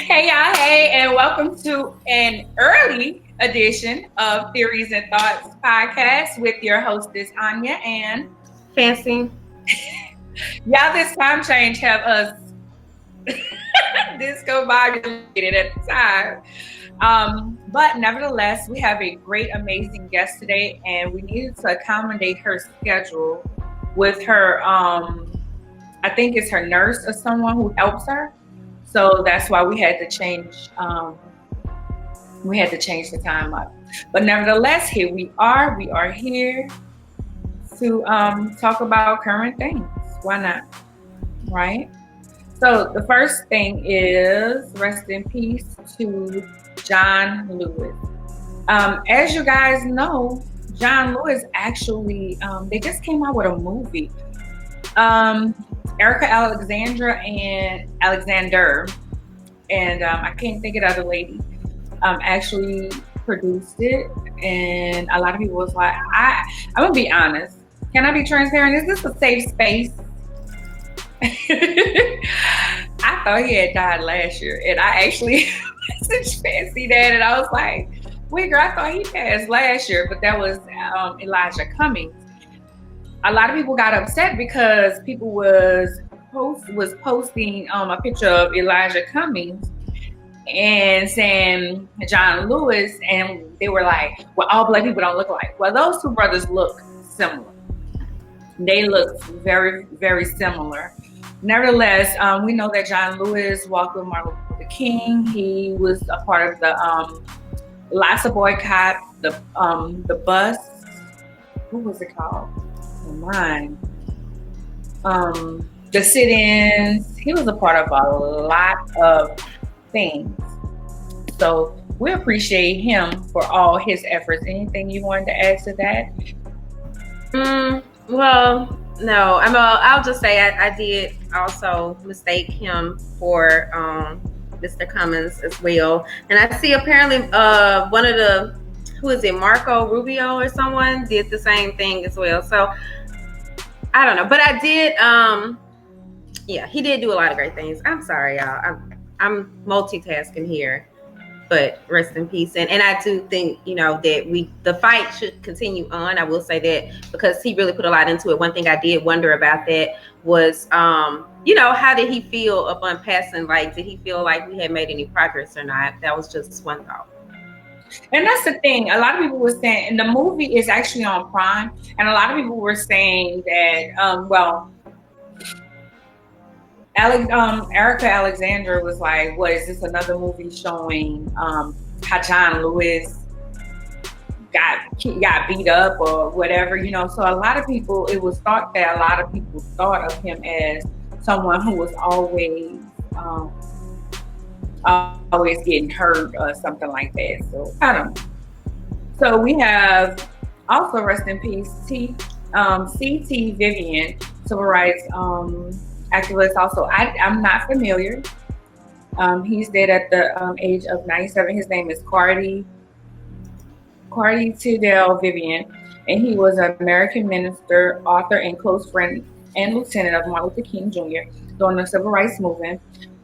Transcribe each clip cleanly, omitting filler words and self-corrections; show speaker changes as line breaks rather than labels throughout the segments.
Hey y'all, hey, and welcome to an early edition of Theories and Thoughts podcast with your hostess Anya and
Fancy.
y'all. This time change have us discombobulated at the time. But nevertheless, we have a great, amazing guest today, and we needed to accommodate her schedule with her. I think it's her nurse or someone who helps her. So that's why we had to change. We had to change the time up. But nevertheless, here we are. We are here to talk about current things. Why not? Right? So the first thing is rest in peace to John Lewis. As you guys know, John Lewis actually, they just came out with a movie. Erica Alexandra and Alexander, and I can't think of the other lady, actually produced it. And a lot of people was like, I'm gonna be honest. Can I be transparent? Is this a safe space? I thought he had died last year, and I actually messaged Fancy that, and I was like, "Wait, girl, I thought he passed last year," but that was Elijah Cummings. A lot of people got upset because people was posting a picture of Elijah Cummings and saying John Lewis, and they were like, "Well, all black people don't look alike." Well, those two brothers look similar. They look very, very similar. Nevertheless, we know that John Lewis walked with Martin Luther King. He was a part of the Lassa boycott, the bus. What was it called? Mine. The sit-ins. He was a part of a lot of things. So we appreciate him for all his efforts. Anything you wanted to add to
that? Well, no. I'll just say I did also mistake him for Mr. Cummings as well. And I see apparently one of the, who is it, Marco Rubio or someone did the same thing as well. So I don't know, but I did. Yeah, he did do a lot of great things. I'm sorry, y'all. I'm multitasking here, but rest in peace. And I do think, that the fight should continue on. I will say that because he really put a lot into it. One thing I did wonder about that was, how did he feel upon passing? Like, did he feel like we had made any progress or not? That was just one thought.
And that's the thing. A lot of people were saying, and the movie is actually on Prime, and a lot of people were saying that, Erica Alexander was like, "What is this? Another movie showing how John Lewis got beat up or whatever?" So a lot of people, it was thought that a lot of people thought of him as someone who was always getting hurt or something like that. So I don't know. So we have also rest in peace C.T. Vivian, civil rights activist. Also, I'm not familiar. He's dead at the age of 97. His name is Cardi Tidell Vivian, and he was an American minister, author, and close friend and lieutenant of Martin Luther King Jr. during the civil rights movement.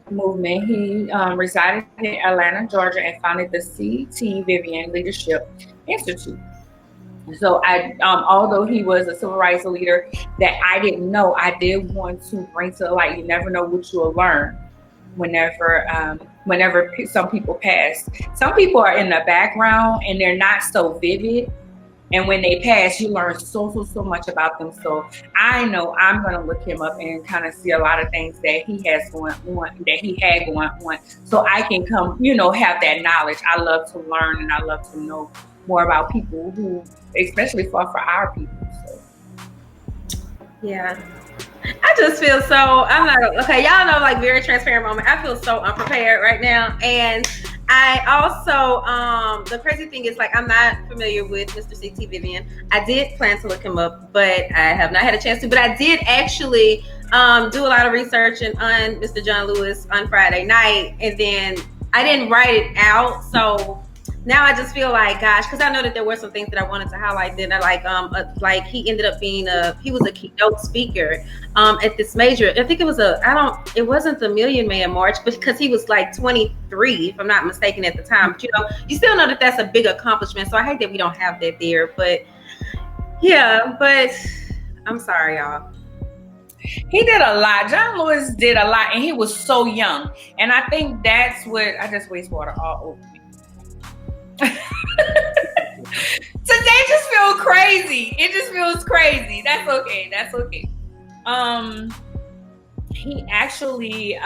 He resided in Atlanta, Georgia, and founded the C.T. Vivian Leadership Institute. So although he was a civil rights leader that I didn't know, I did want to bring to light. You never know what you will learn whenever some people pass. Some people are in the background and they're not so vivid. And when they pass, you learn so much about them. So I know I'm going to look him up and kind of see a lot of things that he has going on, that he had going on. So I can come, have that knowledge. I love to learn and I love to know more about people who especially fought for our people. So.
Yeah. I just feel so, I'm not, okay, y'all know, like, very transparent moment. I feel so unprepared right now. And I also, the crazy thing is, like, I'm not familiar with Mr. C.T. Vivian. I did plan to look him up, but I have not had a chance to. But I did actually do a lot of research on Mr. John Lewis on Friday night. And then I didn't write it out. So now I just feel like, gosh, because I know that there were some things that I wanted to highlight. Then I like he ended up being he was a keynote speaker at this major. I think it was it wasn't the Million Man March, but because he was like 23, if I'm not mistaken, at the time. But you still know that that's a big accomplishment. So I hate that we don't have that there. But yeah, but I'm sorry, y'all.
He did a lot. John Lewis did a lot, and he was so young. And I think that's what I just waste water all over me. Today just feels crazy. It just feels crazy. That's okay. That's okay. He actually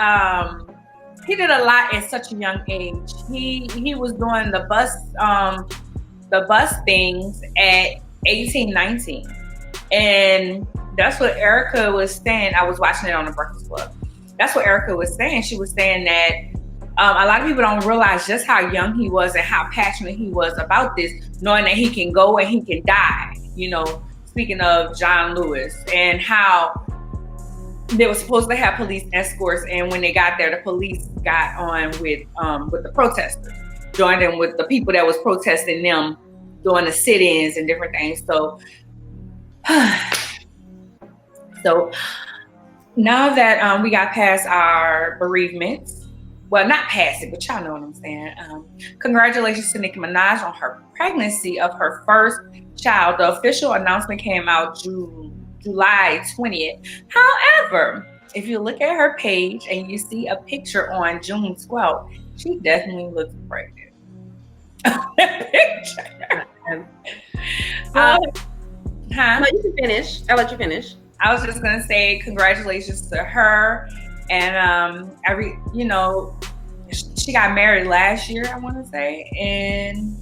he did a lot at such a young age. He was doing the bus things at 18, 19. And that's what Erica was saying. I was watching it on the Breakfast Club. That's what Erica was saying. She was saying that a lot of people don't realize just how young he was and how passionate he was about this, knowing that he can go and he can die. Speaking of John Lewis, and how they were supposed to have police escorts, and when they got there, the police got on with the protesters, joined in with the people that was protesting them, doing the sit-ins and different things. So now that we got past our bereavements, well, not past it, but y'all know what I'm saying. Congratulations to Nicki Minaj on her pregnancy of her first child. The official announcement came out July 20th. However, if you look at her page and you see a picture on June 12th, she definitely looks pregnant. Picture.
No, you can finish. I'll let you finish.
I was just gonna say congratulations to her, and she got married last year, I want to say, and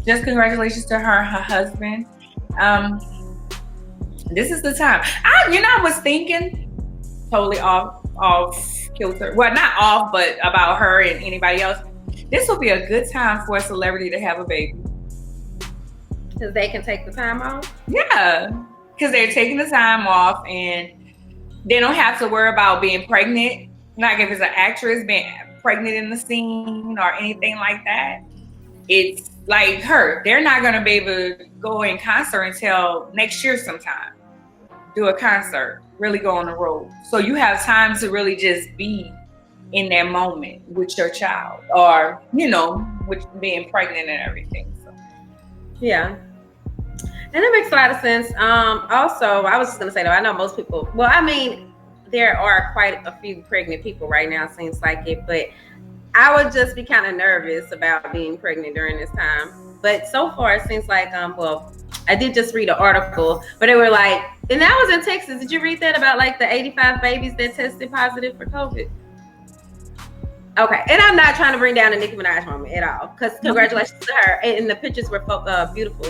just congratulations to her and her husband. This is the time. I was thinking totally off kilter. Well, not off, but about her and anybody else. This will be a good time for a celebrity to have a baby.
Because they can take the time off?
Yeah. Because they're taking the time off and they don't have to worry about being pregnant. Like if it's an actress being pregnant in the scene or anything like that. It's like her. They're not going to be able to go in concert until next year sometime. Do a concert. Really go on the road. So you have time to really just be in that moment with your child. Or, with being pregnant and everything. So.
Yeah. And it makes a lot of sense. Also, I was just going to say, though, I know most people, there are quite a few pregnant people right now, seems like it, but I would just be kind of nervous about being pregnant during this time. But so far, it seems like, I did just read an article, but they were like, and that was in Texas. Did you read that about like the 85 babies that tested positive for COVID? Okay, and I'm not trying to bring down the Nicki Minaj moment at all, because congratulations to her, and the pictures were beautiful.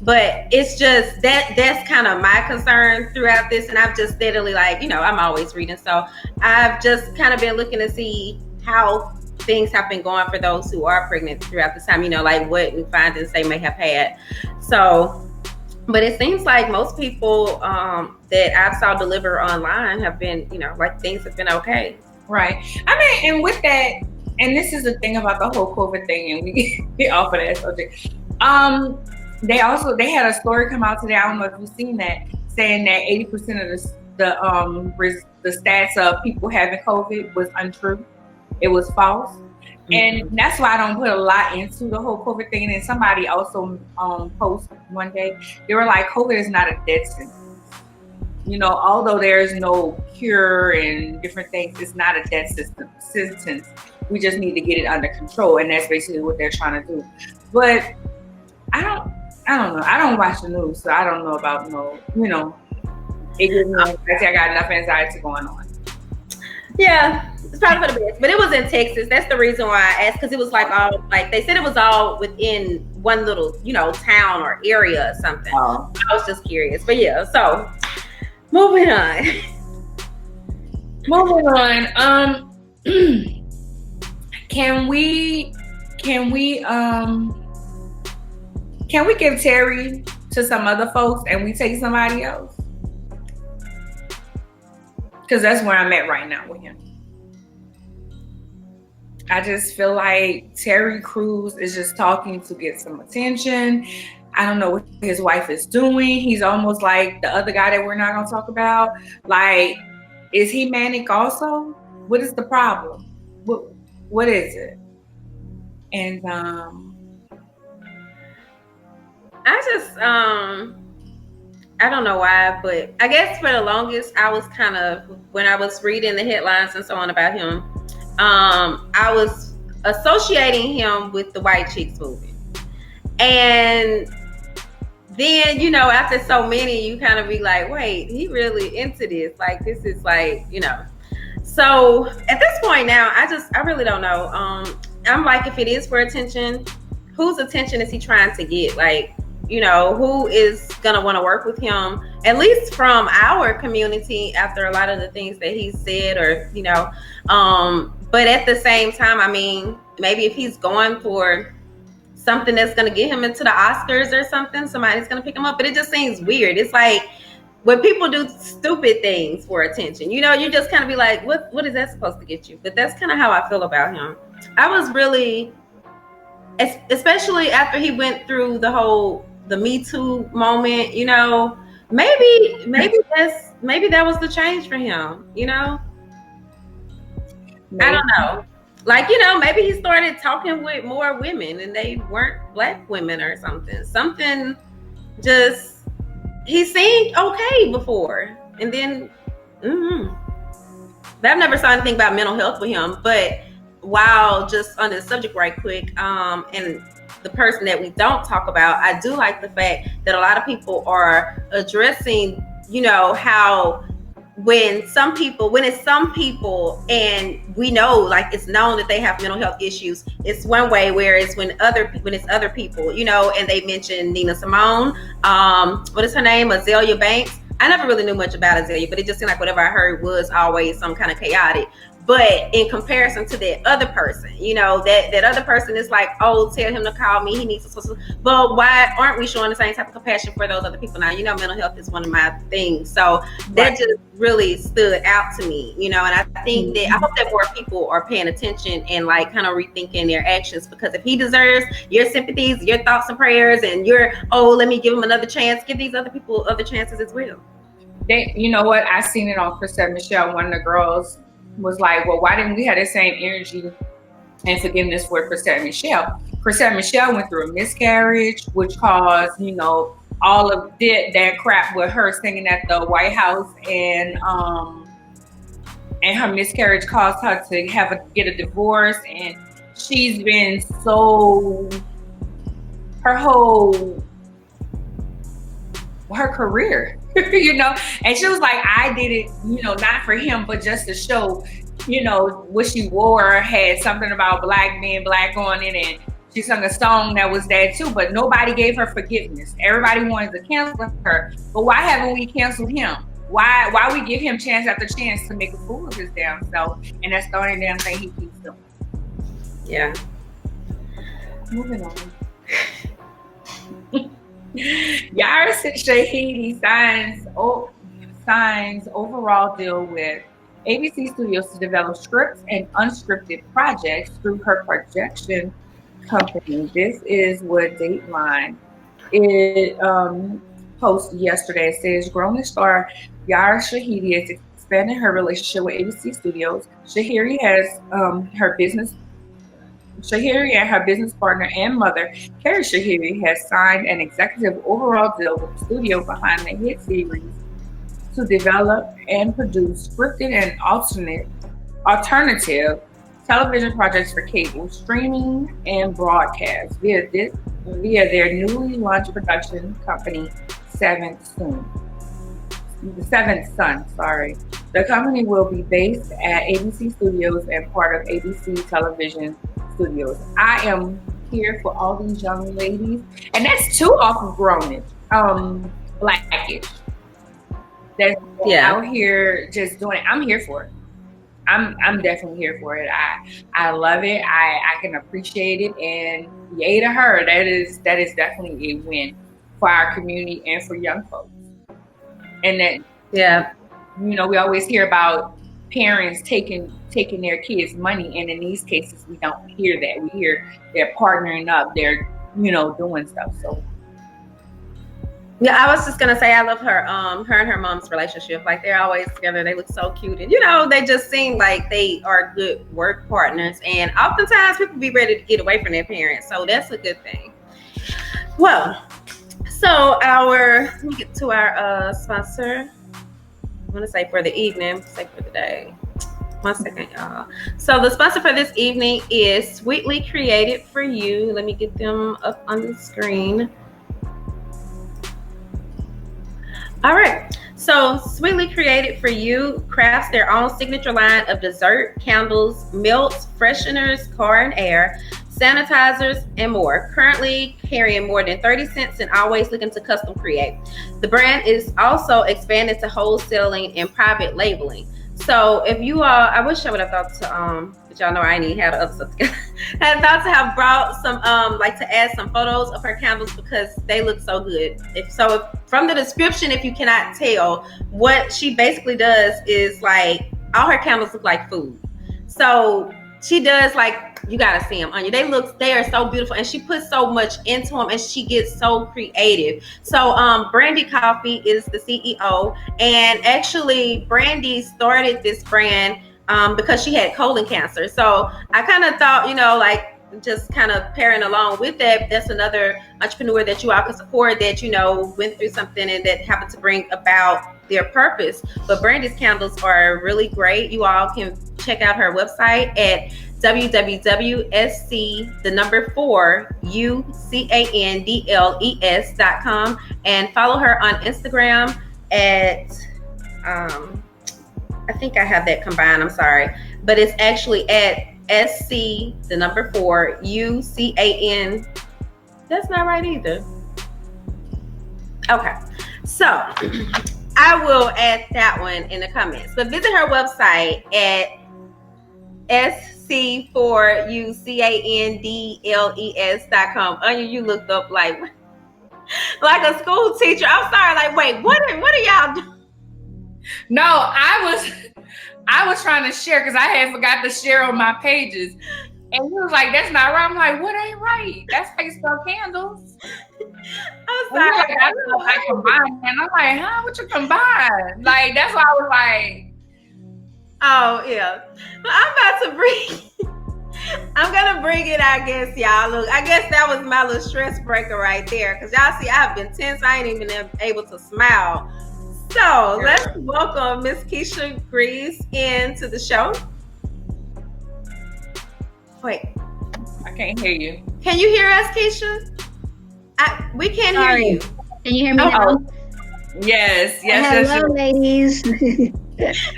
But it's just that's kind of my concern throughout this. And I've just steadily I'm always reading. So I've just kind of been looking to see how things have been going for those who are pregnant throughout this time, what new findings they may have had. So, but it seems like most people that I saw deliver online have been, things have been okay.
Right. And with that, and this is the thing about the whole COVID thing, and we get off of that subject. They had a story come out today. I don't know if you've seen that, saying that 80% of the stats of people having COVID was untrue. It was false. Mm-hmm. And that's why I don't put a lot into the whole COVID thing. And somebody also posted one day, they were like, COVID is not a death sentence. Although there's no cure and different things, it's not a death sentence. We just need to get it under control. And that's basically what they're trying to do. But I don't know. I don't watch the news, so I don't know about it gives me anxiety. I got enough anxiety going on.
Yeah, it's probably for the best. But it was in Texas. That's the reason why I asked, because it was they said it was all within one little, town or area or something. Oh. I was just curious. But yeah, so moving on.
Can we give Terry to some other folks and we take somebody else? Because that's where I'm at right now with him. I just feel like Terry Crews is just talking to get some attention. I don't know what his wife is doing. He's almost like the other guy that we're not gonna talk about. Like, is he manic also? What is the problem? What is it? And
I just I don't know why, but I guess for the longest I was kind of, when I was reading the headlines and so on about him, I was associating him with the White Chicks movie. And then, you know, after so many, you kind of be like, wait, he really into this. Like, this is like, you know. So at this point now, I really don't know. I'm like, if it is for attention, whose attention is he trying to get? Like, you know, who is gonna want to work with him? At least from our community, after a lot of the things that he said, or you know. But at the same time, I mean, maybe if he's going for something that's going to get him into the Oscars or something, somebody's going to pick him up. But it just seems weird. It's like when people do stupid things for attention, you know, you just kind of be like, what is that supposed to get you? But that's kind of how I feel about him. I was really, especially after he went through the Me Too moment, you know, maybe that was the change for him, you know. I don't know. Like, you know, maybe he started talking with more women and they weren't Black women or something. Something just, he seemed okay before. And then, but I've never saw anything about mental health with him. But while just on this subject right quick, and the person that we don't talk about, I do like the fact that a lot of people are addressing, you know, how when it's some people and we know, like, it's known that they have mental health issues, it's one way, whereas when it's other people, you know, and they mention Nina Simone, what is her name, Azalea Banks. I never really knew much about Azalea, but it just seemed like whatever I heard was always some kind of chaotic. But in comparison to that other person, you know, that other person is like, oh, tell him to call me, he needs to. But why aren't we showing the same type of compassion for those other people now? You know, mental health is one of my things. So that just really stood out to me, you know, and I think that I hope that more people are paying attention and like kind of rethinking their actions, because if he deserves your sympathies, your thoughts and prayers, and your, oh, let me give him another chance, give these other people other chances as well.
You know what? I seen it on Chrisette Michelle. One of the girls was like, well, why didn't we have the same energy and forgiveness for Chrisette Michelle? Chrisette Michelle went through a miscarriage, which caused, you know, all of that crap with her singing at the White House, and her miscarriage caused her to get a divorce, and she's been so, her career, you know, and she was like, I did it, you know, not for him, but just to show, you know, what she wore had something about Black men, Black on it, and she sung a song that was that too, but nobody gave her forgiveness. Everybody wanted to cancel her, but why haven't we canceled him? Why we give him chance after chance to make a fool of his damn self, and that's the only damn thing he keeps doing.
Yeah.
Moving on. Yara Shahidi signs overall deal with ABC Studios to develop scripts and unscripted projects through her projection company. This is what Dateline posted yesterday. It says growing star Yara Shahidi is expanding her relationship with ABC Studios. Shahiri and her business partner and mother, Carrie Shahiri, has signed an executive overall deal with the studio behind the hit series to develop and produce scripted and alternative television projects for cable, streaming, and broadcast via their newly launched production company, Seventh Son. The company will be based at ABC Studios and part of ABC Television Studios. I am here for all these young ladies, and that's two off of Grownish, Blackish. That's out here just doing it. I'm here for it. I'm definitely here for it. I love it. I can appreciate it, and yay to her. That is definitely a win for our community and for young folks. And that, you know, we always hear about parents taking their kids' money, and in these cases we don't hear that. We hear they're partnering up, they're doing stuff. So
yeah, I was just gonna say I love her and her mom's relationship. Like they're always together. They look so cute, and they just seem like they are good work partners. And oftentimes people be ready to get away from their parents, so that's a good thing. Well, so let me get to our sponsor. I want to say for the evening, say for the day. 1 second, y'all. So the sponsor for this evening is Sweetly Created for You. Let me get them up on the screen. All right, so Sweetly Created for You crafts their own signature line of dessert, candles, melts, fresheners, car and air, sanitizers, and more. Currently carrying more than 30 cents and always looking to custom create. The brand is also expanded to wholesaling and private labeling. So if you all, I wish I would have thought to, but y'all know I ain't even had other stuff together. I had thought to have brought some, to add some photos of her candles because they look so good. If from the description, if you cannot tell, what she basically does is like, all her candles look like food. So she does you gotta see them, Anya. They are so beautiful, and she puts so much into them, and she gets so creative. So Brandy Coffee is the CEO, and actually Brandy started this brand because she had colon cancer. So I kind of thought, just kind of pairing along with that, that's another entrepreneur that you all can support that went through something and that happened to bring about their purpose. But Brandy's candles are really great. You all can check out her website at www.sc4ucandles.com and follow her on Instagram at I think I have that combined, I'm sorry, but it's actually at SC4UCAN. That's not right either. Okay, so I will add that one in the comments, but visit her website at SC4UCANDLES.com. Anya, you looked up like a school teacher. I'm sorry, wait, what are y'all doing?
No, I was trying to share because I had forgot to share on my pages. And he was like, that's not right. I'm like, what ain't right? That's how you spell candles.
I'm sorry.
I combined. And I'm like, huh? What you combine? That's why I was like,
oh, yeah. I'm gonna bring it, I guess, y'all. Look, I guess that was my little stress breaker right there. Because y'all see, I've been tense. I ain't even able to smile. So let's welcome Miss Keisha Greaves into the show. Wait.
I can't hear you.
Can you hear us, Keisha? We can't hear you.
Can you hear me now?
Yes.
Hello, ladies.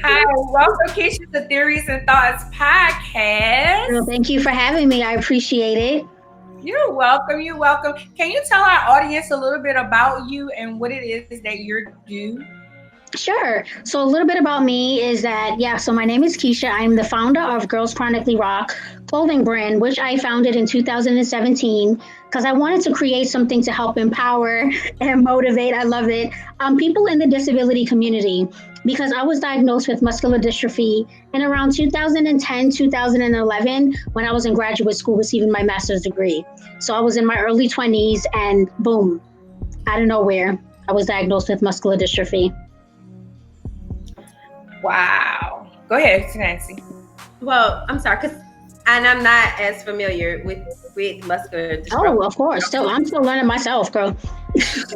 Hi, welcome, Keisha, to Theories and Thoughts podcast.
Well, thank you for having me. I appreciate it.
You're welcome. Can you tell our audience a little bit about you and what it is that you do?
Sure. So a little bit about me is that, so my name is Keisha. I'm the founder of Girls Chronically Rock clothing brand, which I founded in 2017 because I wanted to create something to help empower and motivate. I love it. People in the disability community, because I was diagnosed with muscular dystrophy in around 2010, 2011, when I was in graduate school receiving my master's degree. So I was in my early 20s and boom, out of nowhere, I was diagnosed with muscular dystrophy.
Wow. Go ahead, Nancy.
Well, I'm sorry, and I'm not as familiar with muscular dystrophy.
Oh, of course. I'm still learning myself, girl.
So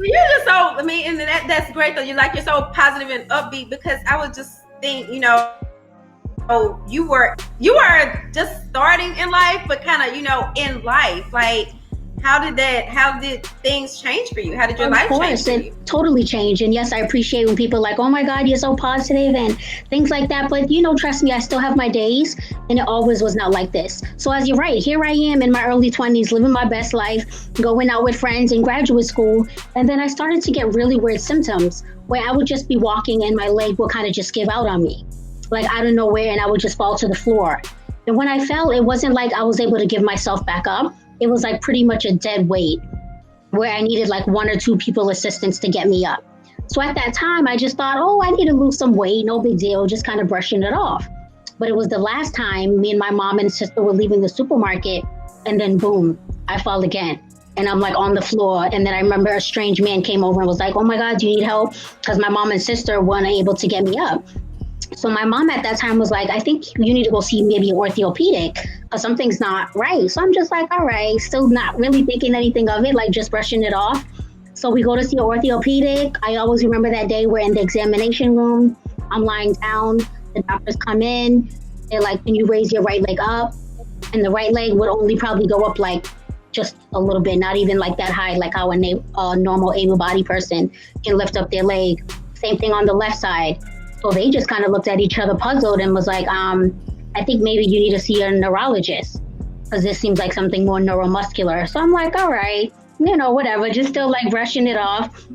you're just so, and that's great though. You're so positive and upbeat because I was just think, you were just starting in life, but kind of, in life, how did things change for you? How did your life change for you?
It totally changed. And yes, I appreciate when people are like, oh my God, you're so positive and things like that. But, trust me, I still have my days and it always was not like this. So as you're right, here I am in my early 20s, living my best life, going out with friends in graduate school. And then I started to get really weird symptoms where I would just be walking and my leg would kind of just give out on me, out of nowhere, and I would just fall to the floor. And when I fell, it wasn't like I was able to give myself back up. It was pretty much a dead weight where I needed 1 or 2 people assistance to get me up. So at that time, I just thought, oh, I need to lose some weight, no big deal, just kind of brushing it off. But it was the last time me and my mom and sister were leaving the supermarket, and then boom, I fall again. And I'm like on the floor. And then I remember a strange man came over and was like, oh my God, do you need help? Because my mom and sister weren't able to get me up. So my mom at that time was like, I think you need to go see maybe an orthopedic because something's not right. So I'm just like, all right, still not really thinking anything of it, like just brushing it off. So we go to see an orthopedic. I always remember that day we're in the examination room. I'm lying down. The doctors come in. They're like, can you raise your right leg up? And the right leg would only probably go up like just a little bit, not even like that high, like how a normal able-bodied person can lift up their leg. Same thing on the left side. So they just kind of looked at each other puzzled and was like, I think maybe you need to see a neurologist because this seems like something more neuromuscular. So I'm like, all right, whatever, just still like brushing it off.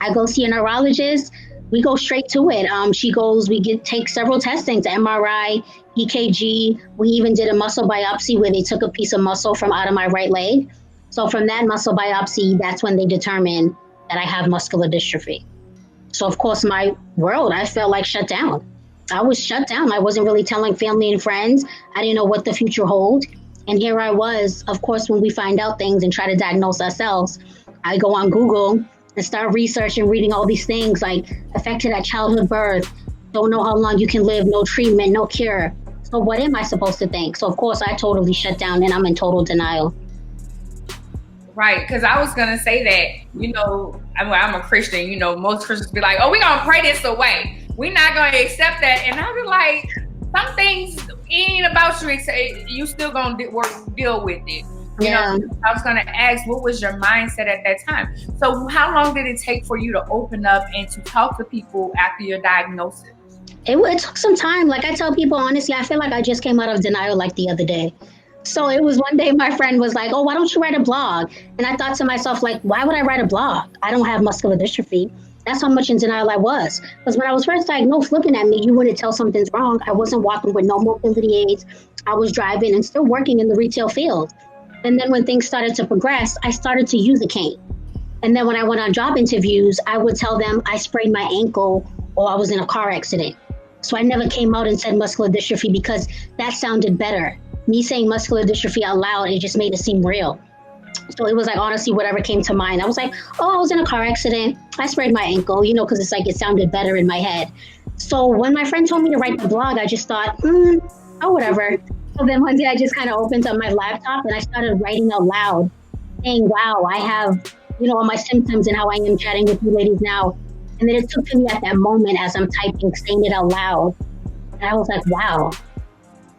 I go see a neurologist. We go straight to it. Take several testings, MRI, EKG. We even did a muscle biopsy where they took a piece of muscle from out of my right leg. So from that muscle biopsy, that's when they determined that I have muscular dystrophy. So of course, my world, I felt like shut down. I was shut down. I wasn't really telling family and friends. I didn't know what the future holds. And here I was, of course, when we find out things and try to diagnose ourselves, I go on Google and start researching, reading all these things like affected at childhood birth, don't know how long you can live, no treatment, no cure. So what am I supposed to think? So of course, I totally shut down and I'm in total denial.
Right, because I was going to say that, I'm a Christian, most Christians be like, oh, we're going to pray this away. We're not going to accept that. And I was like, some things ain't about you still going to deal with it.
Yeah.
I was going to ask, what was your mindset at that time? So how long did it take for you to open up and to talk to people after your diagnosis?
It took some time. Like I tell people, honestly, I feel like I just came out of denial like the other day. So it was one day my friend was like, oh, why don't you write a blog? And I thought to myself, like, why would I write a blog? I don't have muscular dystrophy. That's how much in denial I was. Because when I was first diagnosed, looking at me, you wouldn't tell something's wrong. I wasn't walking with no mobility aids. I was driving and still working in the retail field. And then when things started to progress, I started to use a cane. And then when I went on job interviews, I would tell them I sprained my ankle or I was in a car accident. So I never came out and said muscular dystrophy because that sounded better. Me saying muscular dystrophy out loud, it just made it seem real. So it was like, honestly, whatever came to mind. I was like, oh, I was in a car accident. I sprained my ankle, because it's like it sounded better in my head. So when my friend told me to write the blog, I just thought, oh, whatever. So then one day I just kind of opened up my laptop and I started writing out loud, saying, wow, I have, all my symptoms and how I am chatting with you ladies now. And then it took to me at that moment as I'm typing, saying it out loud. And I was like, wow,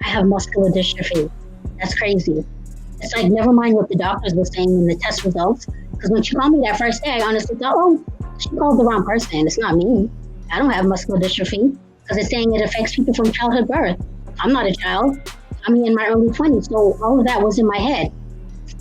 I have muscular dystrophy. That's crazy. It's like, never mind what the doctors were saying in the test results. Because when she called me that first day, I honestly thought, oh, she called the wrong person. It's not me. I don't have muscular dystrophy. Because it's saying it affects people from childhood birth. I'm not a child. I'm in my early 20s. So all of that was in my head.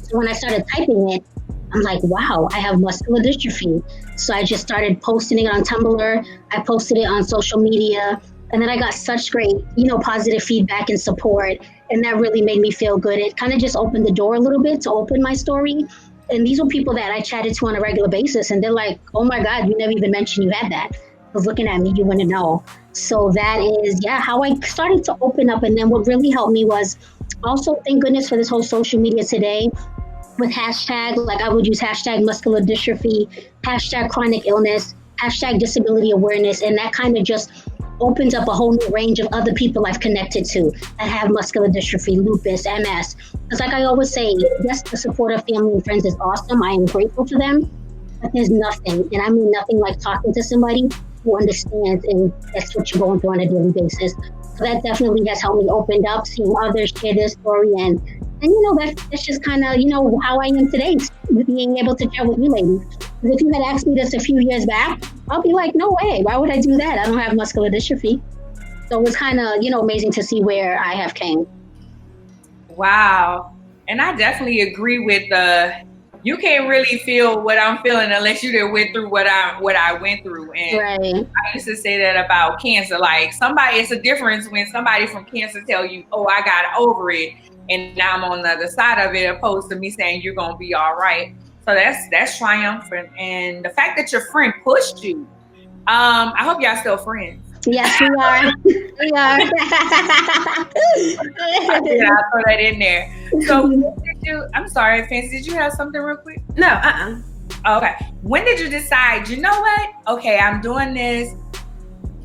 So when I started typing it, I'm like, wow, I have muscular dystrophy. So I just started posting it on Tumblr. I posted it on social media. And then I got such great, positive feedback and support. And that really made me feel good. It kind of just opened the door a little bit to open my story. And these were people that I chatted to on a regular basis. And they're like, oh my God, you never even mentioned you had that. Because looking at me, you wouldn't know. So that is, how I started to open up. And then what really helped me was also, thank goodness for this whole social media today with hashtag, like I would use hashtag muscular dystrophy, hashtag chronic illness, hashtag disability awareness. And that kind of just opens up a whole new range of other people I've connected to that have muscular dystrophy, lupus, MS. Because like I always say, yes, the support of family and friends is awesome. I am grateful for them, but there's nothing, and I mean nothing like talking to somebody who understands and that's what you're going through on a daily basis. So that definitely has helped me open up, seeing others share their story, and that's just kind of, how I am today, being able to chat with you ladies. Because if you had asked me this a few years back, I'll be like, no way, why would I do that? I don't have muscular dystrophy. So it was kind of, amazing to see where I have came.
Wow. And I definitely agree with you can't really feel what I'm feeling unless you done went through what I went through. And
right.
I used to say that about cancer. Like it's a difference when somebody from cancer tell you, oh, I got over it, and now I'm on the other side of it, opposed to me saying you're gonna be all right. So that's triumphant. And the fact that your friend pushed you, I hope y'all still friends.
Yes, we are. We are.
I figured I'll throw that in there. So when did you? I'm sorry, Fancy. Did you have something real quick?
No,
Okay. When did you decide? You know what? Okay, I'm doing this.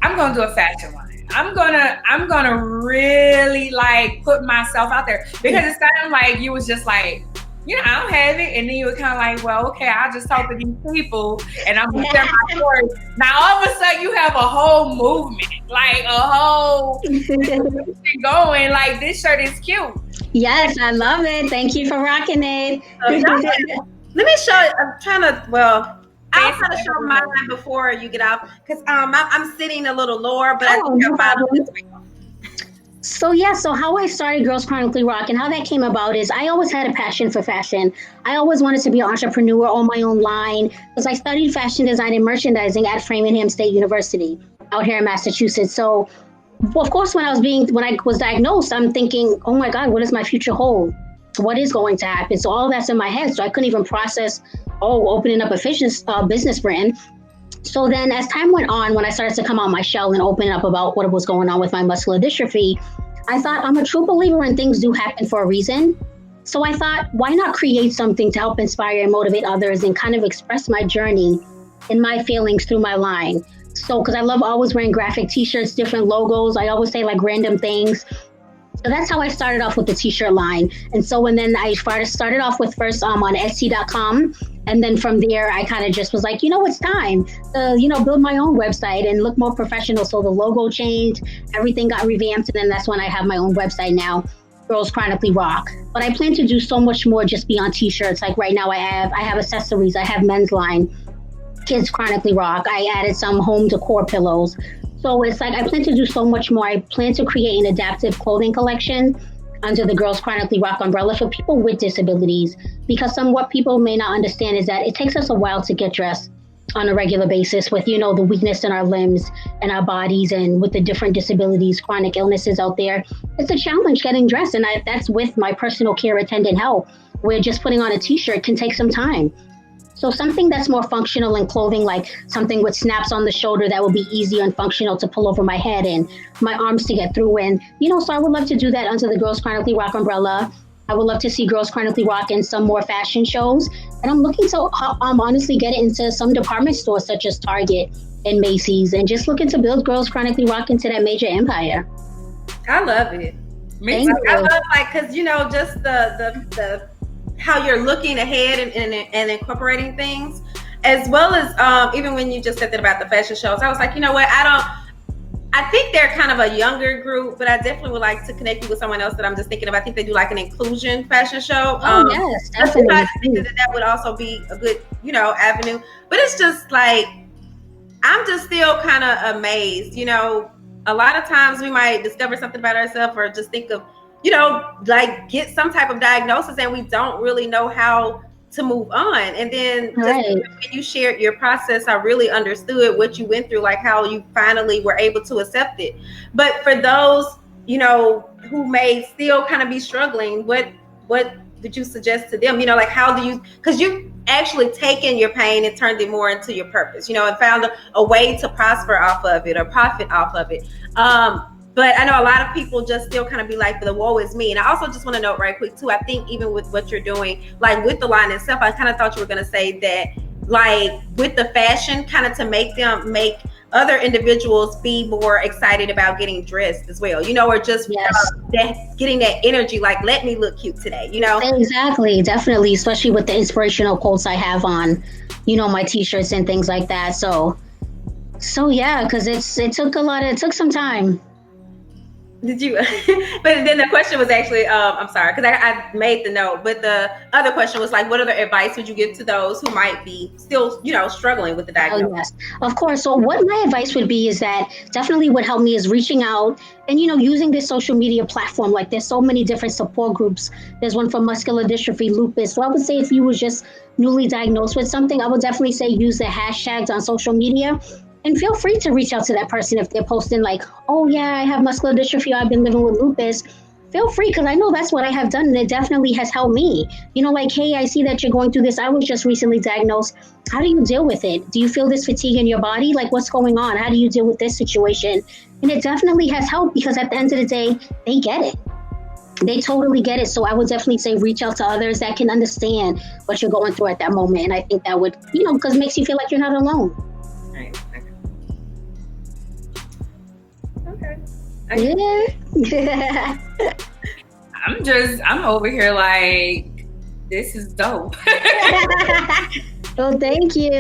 I'm gonna do a fashion line. I'm gonna really like put myself out there, because it sounded like you was just like, you know, I don't have it, and then you were kind of like, well, okay, I'll just talk to these people, and I'm gonna share my story. Now all of a sudden, you have a whole movement, like a whole thing going. Like, this shirt is cute.
Yes, I love it. Thank you for rocking it.
Let me show. I'm trying to. Well, I'll try to show mine before you get out, because I'm sitting a little lower, but I think I'm fine.
So how I started Girls Chronically Rock and how that came about is I always had a passion for fashion. I always wanted to be an entrepreneur, own my own line, because I studied fashion design and merchandising at Framingham State University out here in Massachusetts. So, of course, when I was diagnosed, I'm thinking, oh my God, what does my future hold? What is going to happen? So all that's in my head. So I couldn't even process, opening up a business brand. So then as time went on, when I started to come out my shell and open up about what was going on with my muscular dystrophy, I thought, I'm a true believer in things do happen for a reason. So I thought, why not create something to help inspire and motivate others and kind of express my journey and my feelings through my line. So, because I love always wearing graphic t-shirts, different logos. I always say like random things. So that's how I started off with the t-shirt line. And so, and then I started off with first on Etsy.com. And then from there, I kind of just was like, it's time to, build my own website and look more professional. So the logo changed, everything got revamped. And then that's when I have my own website now, Girls Chronically Rock. But I plan to do so much more just beyond t-shirts. Like right now I have accessories, I have men's line, Kids Chronically Rock. I added some home decor pillows. So it's like I plan to do so much more. I plan to create an adaptive clothing collection under the Girls Chronically Rock umbrella for people with disabilities, because what people may not understand is that it takes us a while to get dressed on a regular basis with, the weakness in our limbs and our bodies, and with the different disabilities, chronic illnesses out there. It's a challenge getting dressed, and that's with my personal care attendant help, where just putting on a t-shirt can take some time. So something that's more functional in clothing, like something with snaps on the shoulder that will be easy and functional to pull over my head and my arms to get through. And, so I would love to do that under the Girls Chronically Rock umbrella. I would love to see Girls Chronically Rock in some more fashion shows. And I'm looking to honestly get it into some department stores such as Target and Macy's, and just looking to build Girls Chronically Rock into that major empire.
I love it.
Thank you.
I love, because, just the how you're looking ahead and incorporating things, as well as even when you just said that about the fashion shows, I was like, I think they're kind of a younger group, but I definitely would like to connect you with someone else that I'm just thinking of. I think they do like an inclusion fashion show.
Yes, definitely.
I think that would also be a good, avenue. But it's just like, I'm just still kind of amazed. A lot of times we might discover something about ourselves, or just think of, like get some type of diagnosis, and we don't really know how to move on. And then when you shared your process, I really understood what you went through, like how you finally were able to accept it. But for those, who may still kind of be struggling, what did you suggest to them? Like how do you, because you actually taken your pain and turned it more into your purpose, and found a way to prosper off of it or profit off of it. But I know a lot of people just still kind of be like, the woe is me. And I also just want to note right quick too, I think even with what you're doing, like with the line itself, I kind of thought you were going to say that, like with the fashion, kind of to make other individuals be more excited about getting dressed as well, or just getting that energy, like, let me look cute today,
Exactly, definitely, especially with the inspirational quotes I have on, my t-shirts and things like that. So yeah, because it took some time.
Did you? But then the question was actually, I'm sorry, because I made the note. But the other question was like, what other advice would you give to those who might be still, struggling with the diagnosis?
Oh, yes, of course. So what my advice would be is that definitely what helped me is reaching out and, using this social media platform. Like there's so many different support groups. There's one for muscular dystrophy, lupus. So I would say if you was just newly diagnosed with something, I would definitely say use the hashtags on social media. And feel free to reach out to that person if they're posting like, oh yeah, I have muscular dystrophy, I've been living with lupus. feel free, because I know that's what I have done, and it definitely has helped me. Like, hey, I see that you're going through this. I was just recently diagnosed. How do you deal with it? Do you feel this fatigue in your body? Like, what's going on? How do you deal with this situation? And it definitely has helped, because at the end of the day, they get it. They totally get it. So I would definitely say reach out to others that can understand what you're going through at that moment. And I think that would, because it makes you feel like you're not alone.
Right.
Yeah.
I'm over here like, this is dope.
Well, thank you.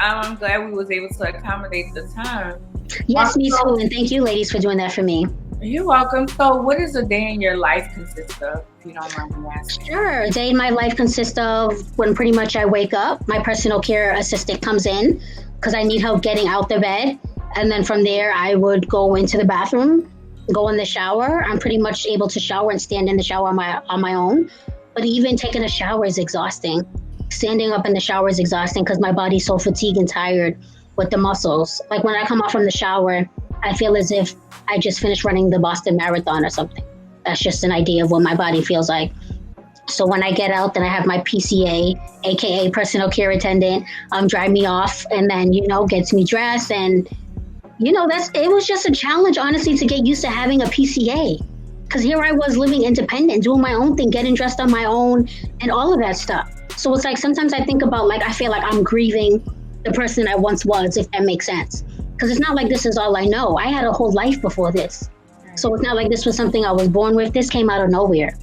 I'm glad we was able to accommodate the time.
Yes, me too. And thank you, ladies, for doing that for me.
You're welcome. So what does a day in your life consist of, if you don't mind me asking?
Sure. A day in my life consists of when pretty much I wake up, my personal care assistant comes in because I need help getting out the bed. And then from there, I would go into the bathroom, go in the shower. I'm pretty much able to shower and stand in the shower on my own. But even taking a shower is exhausting. Standing up in the shower is exhausting because my body's so fatigued and tired with the muscles. Like when I come out from the shower, I feel as if I just finished running the Boston Marathon or something. That's just an idea of what my body feels like. So when I get out, then I have my PCA, aka personal care attendant, drive me off and then, gets me dressed. And, it was just a challenge, honestly, to get used to having a PCA. Because here I was living independent, doing my own thing, getting dressed on my own and all of that stuff. So it's like sometimes I think about I feel like I'm grieving the person I once was, if that makes sense. Because it's not like this is all I know. I had a whole life before this. So it's not like this was something I was born with. This came out of nowhere.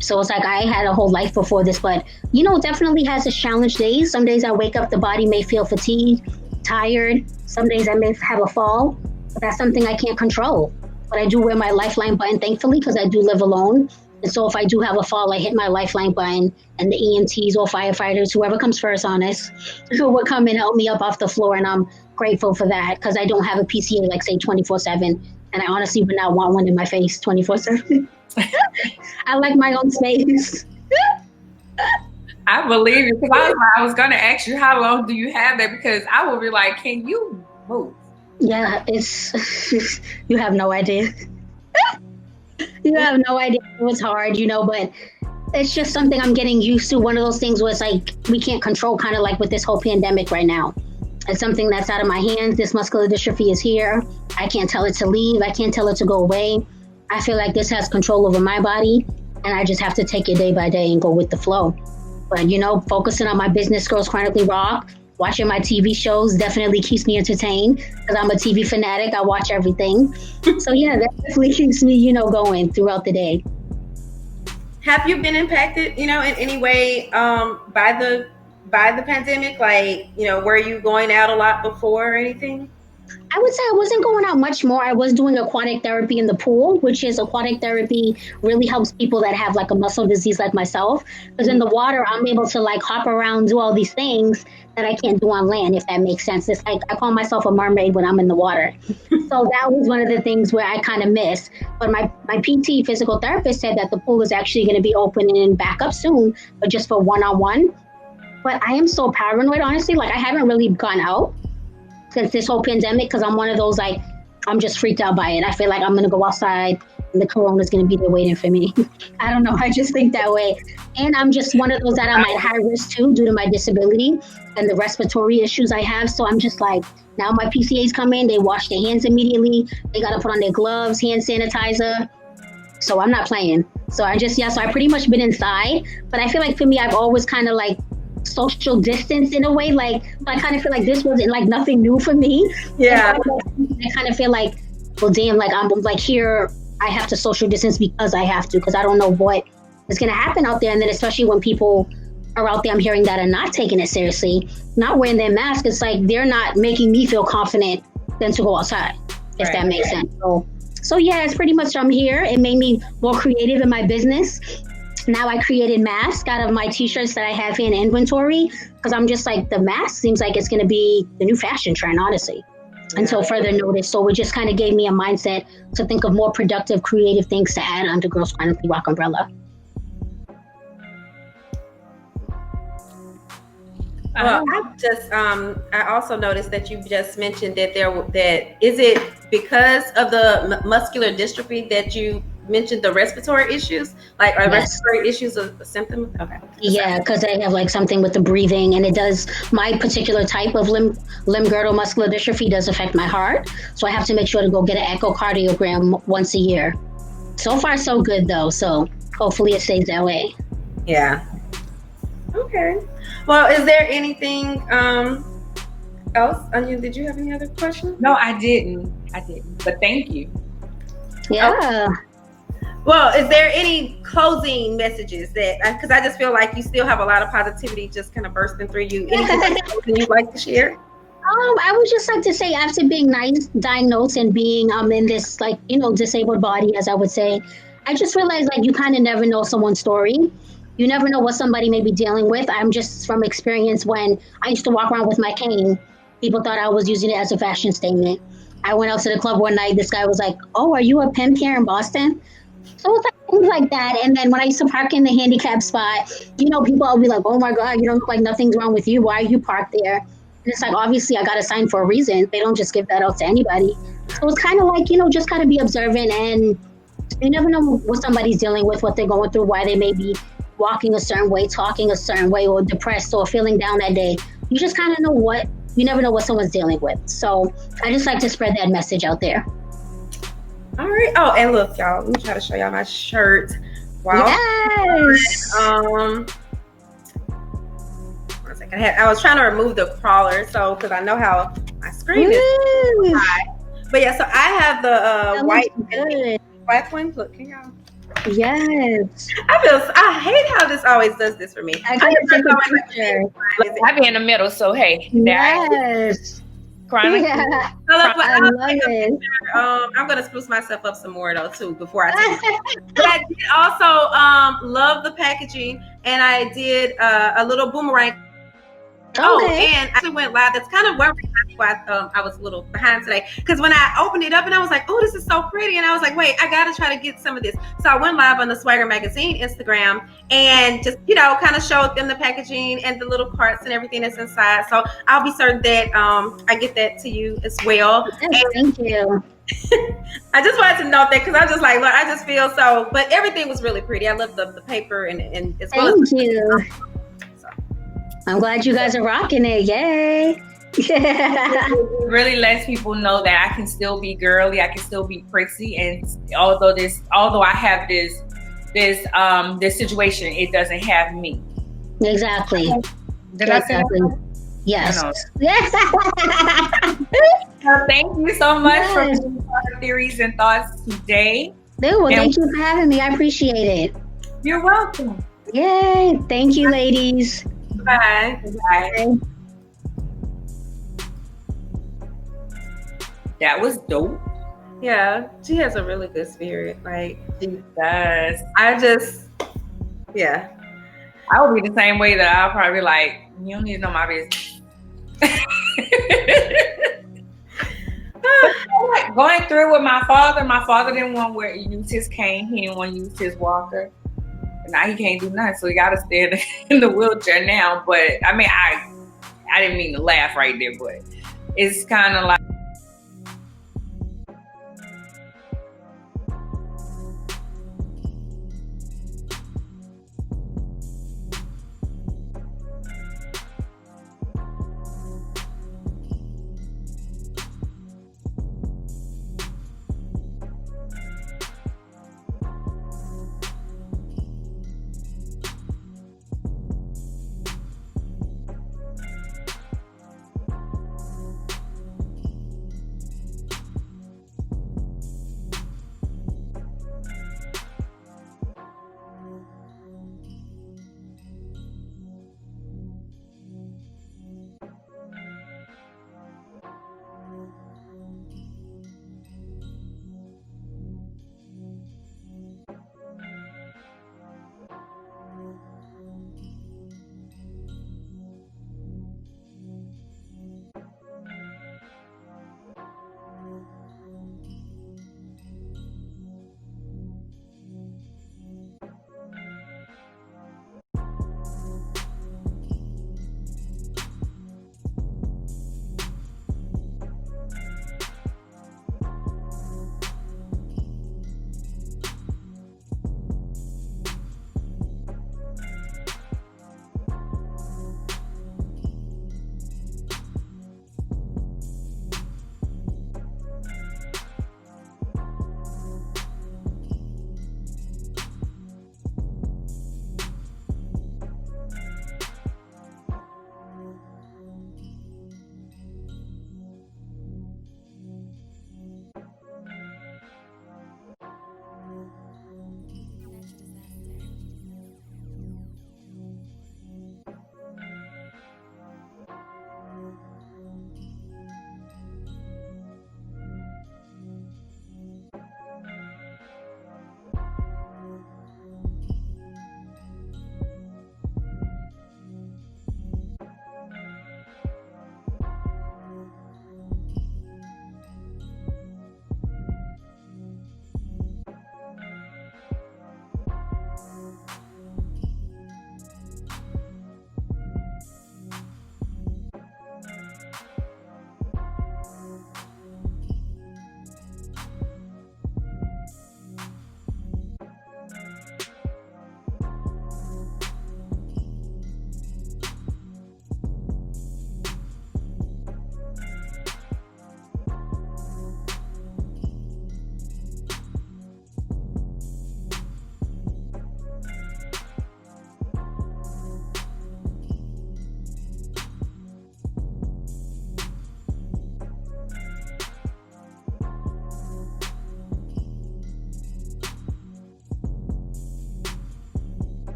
So it's like I had a whole life before this, but it definitely has its challenge days. Some days I wake up, the body may feel fatigued, tired. Some days I may have a fall, but that's something I can't control. But I do wear my lifeline button, thankfully, because I do live alone. And so if I do have a fall, I hit my lifeline button and the EMTs or firefighters, whoever comes first on us, who would come and help me up off the floor. And I'm grateful for that because I don't have a PCA, like say 24/7. And I honestly would not want one in my face 24/7. I like my own space.
I believe you, because I was going to ask you, how long do you have that? Because I will be like, can you move?
Yeah, it's you have no idea. You have no idea. It was hard, but it's just something I'm getting used to. One of those things where it's like we can't control, kind of like with this whole pandemic right now. It's something that's out of my hands. This muscular dystrophy is here. I can't tell it to leave. I can't tell it to go away. I feel like this has control over my body, and I just have to take it day by day and go with the flow. But, focusing on my business, Girls Chronically Rock, watching my TV shows definitely keeps me entertained because I'm a TV fanatic. I watch everything. So, yeah, that definitely keeps me, going throughout the day.
Have you been impacted, in any way by the pandemic? Like, were you going out a lot before or anything?
I would say I wasn't going out much more. I was doing aquatic therapy in the pool, which is aquatic therapy really helps people that have like a muscle disease like myself. Because in the water, I'm able to hop around, do all these things that I can't do on land, if that makes sense. It's like I call myself a mermaid when I'm in the water. So that was one of the things where I kind of missed. But my PT physical therapist said that the pool is actually going to be opening back up soon, but just for one-on-one. But I am so paranoid, honestly. I haven't really gone out since this whole pandemic because I'm one of those, I'm just freaked out by it. I feel like I'm going to go outside and the corona's going to be there waiting for me. I don't know. I just think that way. And I'm just one of those that I'm at high risk too due to my disability and the respiratory issues I have. So I'm just now my PCAs come in, they wash their hands immediately. They got to put on their gloves, hand sanitizer. So I'm not playing. So so I pretty much been inside. But I feel like for me, I've always kind of social distance in a way. I kind of feel like this wasn't nothing new for me.
Yeah.
I kind of feel like, well, damn, I'm here, I have to social distance because I have to, because I don't know what is going to happen out there. And then especially when people are out there, I'm hearing that are not taking it seriously, not wearing their mask. It's they're not making me feel confident than to go outside, if that makes sense. So yeah, it's pretty much I'm here. It made me more creative in my business. Now I created masks out of my t-shirts that I have in inventory because I'm just the mask seems like it's going to be the new fashion trend, honestly, until further notice. So it just kind of gave me a mindset to think of more productive, creative things to add under Girls Chronically Rock umbrella.
Well, I also noticed that you just mentioned that is it because of the muscular dystrophy that you mentioned the respiratory issues. Like, are
Yes.
respiratory issues a symptom? Okay.
Yeah, because I have like something with the breathing, and it does. My particular type of limb girdle muscular dystrophy does affect my heart, so I have to make sure to go get an echocardiogram once a year. So far, so good though. So hopefully, it stays that way.
Yeah. Okay. Well, is there anything else? Onion, did you have any other questions?
No, I didn't. But thank you.
Yeah.
Well, is there any closing messages that, because I just feel like you still have a lot of positivity just kind of bursting through you. Anything you'd like to share?
I would just like to say, after being diagnosed and being in this, like, disabled body, as I would say, I just realized, like, you kind of never know someone's story. You never know what somebody may be dealing with. I'm just from experience, when I used to walk around with my cane, people thought I was using it as a fashion statement. I went out to the club one night. This guy was like, "Oh, are you a pimp here in Boston?" So it's like things like that. And then when I used to park in the handicap spot, people will be like, "Oh my God, you don't look like nothing's wrong with you. Why are you parked there?" And it's like, obviously, I got a sign for a reason. They don't just give that out to anybody. So it's kind of like, just got to be observant, and you never know what somebody's dealing with, what they're going through, why they may be walking a certain way, talking a certain way, or depressed or feeling down that day. You just kind of you never know what someone's dealing with. So I just like to spread that message out there.
All right. Oh, and look, y'all, let me try to show y'all my shirt. Wow.
Yes.
One second. I was trying to remove the crawler, so because I know how my screen is high. But yeah, so I have the white black one. Look, can y'all?
Yes.
I hate how this always does this for me.
I gotta take a picture.
I be in the middle, so hey.
Yes.
Chronic.
Yeah.
So look,
I love it.
I'm gonna spruce myself up some more though too before I take it. But I did also love the packaging, and I did a little boomerang.
Okay.
Oh, and I actually went live. That's kind of why I was a little behind today, because when I opened it up and I was like, "Oh, this is so pretty," and I was like, "Wait, I gotta try to get some of this." So I went live on the Swagger Magazine Instagram and just kind of showed them the packaging and the little carts and everything that's inside. So I'll be certain that I get that to you as well.
Yes, thank you.
I just wanted to note that, because I was just like, look, I just feel so. But everything was really pretty. I love the paper and as well.
Thank you. I'm glad you guys are rocking it. Yay.
It really lets people know that I can still be girly, I can still be prissy, and although I have this situation, it doesn't have me.
Exactly.
Did I say that?
Yes.
Well, thank you so much for your theories and thoughts today.
Well, thank you for having me. I appreciate it.
You're welcome.
Yay. Thank you, ladies.
Bye.
Bye. That was dope.
Yeah, she has a really good spirit. Like,
She does.
I just, yeah.
I would be the same way, that I'll probably be like, you don't need to know my business. But going through with my father didn't want to use his cane. He didn't want to use his walker. Now he can't do nothing, so he got to stand in the wheelchair now. But I mean, I didn't mean to laugh right there, but it's kind of like,